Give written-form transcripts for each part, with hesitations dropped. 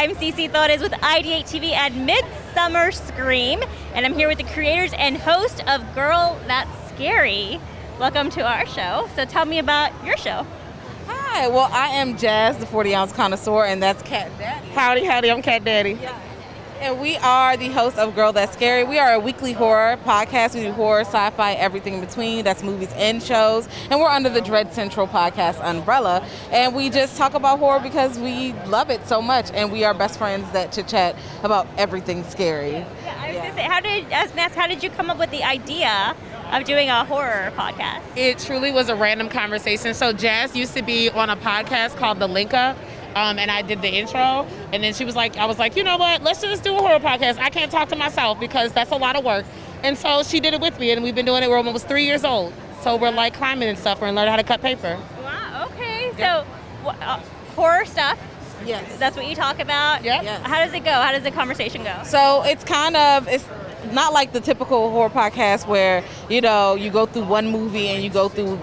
I'm CeCee Torres with IdeateTV and Midsummer Scream, and I'm here with the creators and host of Girl That's Scary. Welcome to our show. So tell me about your show. Hi, well, I am Jazz, the 40-ounce connoisseur, and that's Cat Daddy. Howdy, I'm Cat Daddy. Yeah. And we are the hosts of Girl That's Scary. We are a weekly horror podcast. We do horror, sci-fi, everything in between. That's movies and shows. And we're under the Dread Central podcast umbrella. And we just talk about horror because we love it so much. And we are best friends that chit-chat about everything scary. Yeah, I was going to say, how did you come up with the idea of doing a horror podcast? It truly was a random conversation. So Jazz used to be on a podcast called The Link Up. And I did the intro, and then I was like, you know what, let's just do a horror podcast. I can't talk to myself because that's a lot of work. And so she did it with me, and we've been doing it. We're almost 3 years old. So we're like climbing and stuff. We're learning how to cut paper. Wow, okay. Yep. So horror stuff, Yes. that's what you talk about? Yep. Yes. How does it go? How does the conversation go? So it's not like the typical horror podcast where, you go through one movie and you go through,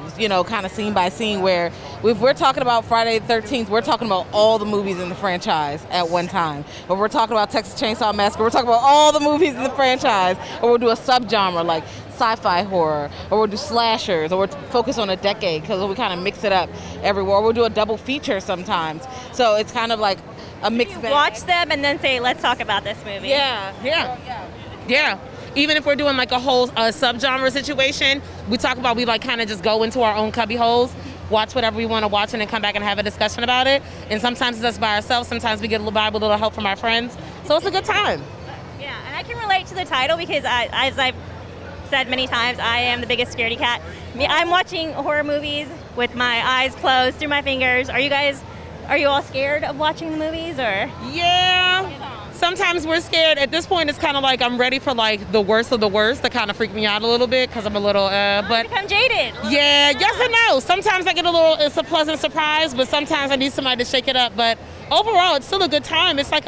kind of scene by scene, where if we're talking about Friday the 13th, we're talking about all the movies in the franchise at one time. Or we're talking about Texas Chainsaw Massacre, we're talking about all the movies in the franchise. Or we'll do a subgenre like sci-fi horror, or we'll do slashers, or we'll focus on a decade because we kind of mix it up everywhere. Or we'll do a double feature sometimes. So it's kind of like a mixed bag. Watch them and then say, let's talk about this movie. Yeah. Even if we're doing like a whole subgenre situation, we kind of just go into our own cubby holes, watch whatever we want to watch, and then come back and have a discussion about it. And sometimes it's us by ourselves. Sometimes we get a little vibe with a little help from our friends. So it's a good time. Yeah, and I can relate to the title because as I've said many times, I am the biggest scaredy cat. I'm watching horror movies with my eyes closed through my fingers. Are you all scared of watching the movies, or? Yeah. Sometimes we're scared. At this point, it's kind of like I'm ready for like the worst of the worst to kind of freak me out a little bit because I'm a little, but Become jaded. yeah, yes and no. Sometimes I get it's a pleasant surprise, but sometimes I need somebody to shake it up. But overall, it's still a good time. It's like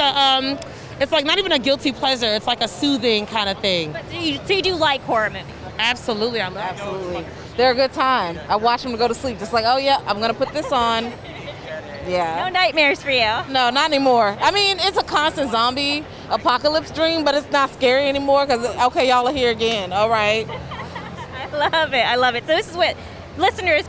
it's like not even a guilty pleasure. It's like a soothing kind of thing. But so you do like horror movies? Absolutely, I love it. Absolutely. They're a good time. I watch them to go to sleep. Just like, oh yeah, I'm going to put this on. Yeah. No nightmares for you? No, not anymore. I mean, it's a constant zombie apocalypse dream, but it's not scary anymore because, okay, y'all are here again. All right. I love it. So this is what listeners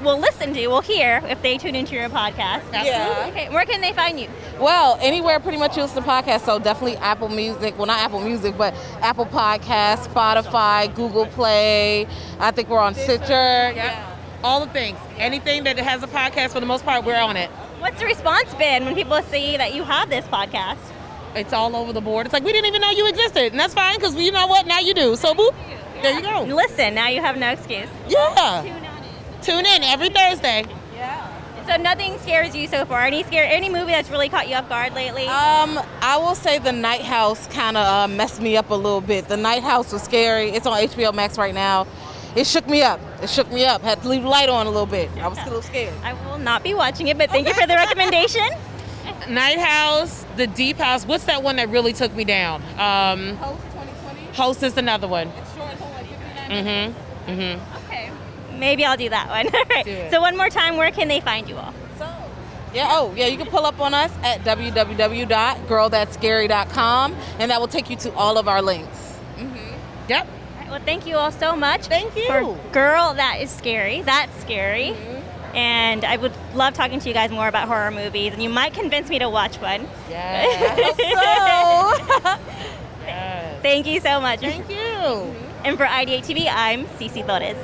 will hear if they tune into your podcast. Yeah. Okay, where can they find you? Well, anywhere pretty much you listen to podcasts, so definitely Apple Music. Well, not Apple Music, but Apple Podcasts, Spotify, Google Play. I think we're on Stitcher. Yeah. All the things. Anything that has a podcast, for the most part, we're on it. What's the response been when people see that you have this podcast? It's all over the board. It's like, we didn't even know you existed. And that's fine, because you know what? Now you do. So, boop. There you go. Listen, now you have no excuse. Yeah. Tune in every Thursday. Yeah. So nothing scares you so far? Any movie that's really caught you off guard lately? I will say The Night House kind of messed me up a little bit. The Night House was scary. It's on HBO Max right now. It shook me up. Had to leave the light on a little bit. I was a little scared. I will not be watching it, but thank you for the recommendation. Night House, The Deep House. What's that one that really took me down? Host 2020. Host is another one. It's short. It's only like 59 minutes. Okay. Maybe I'll do that one. All right. Do it. So one more time, where can they find you all? You can pull up on us at www.girlthatscary.com, and that will take you to all of our links. Yep. Well, thank you all so much. Thank you. For Girl That Is Scary. That's scary. And I would love talking to you guys more about horror movies, and you might convince me to watch one. Yes. Thank you so much. Thank you. And for IdeateTV, I'm CeCee Torres.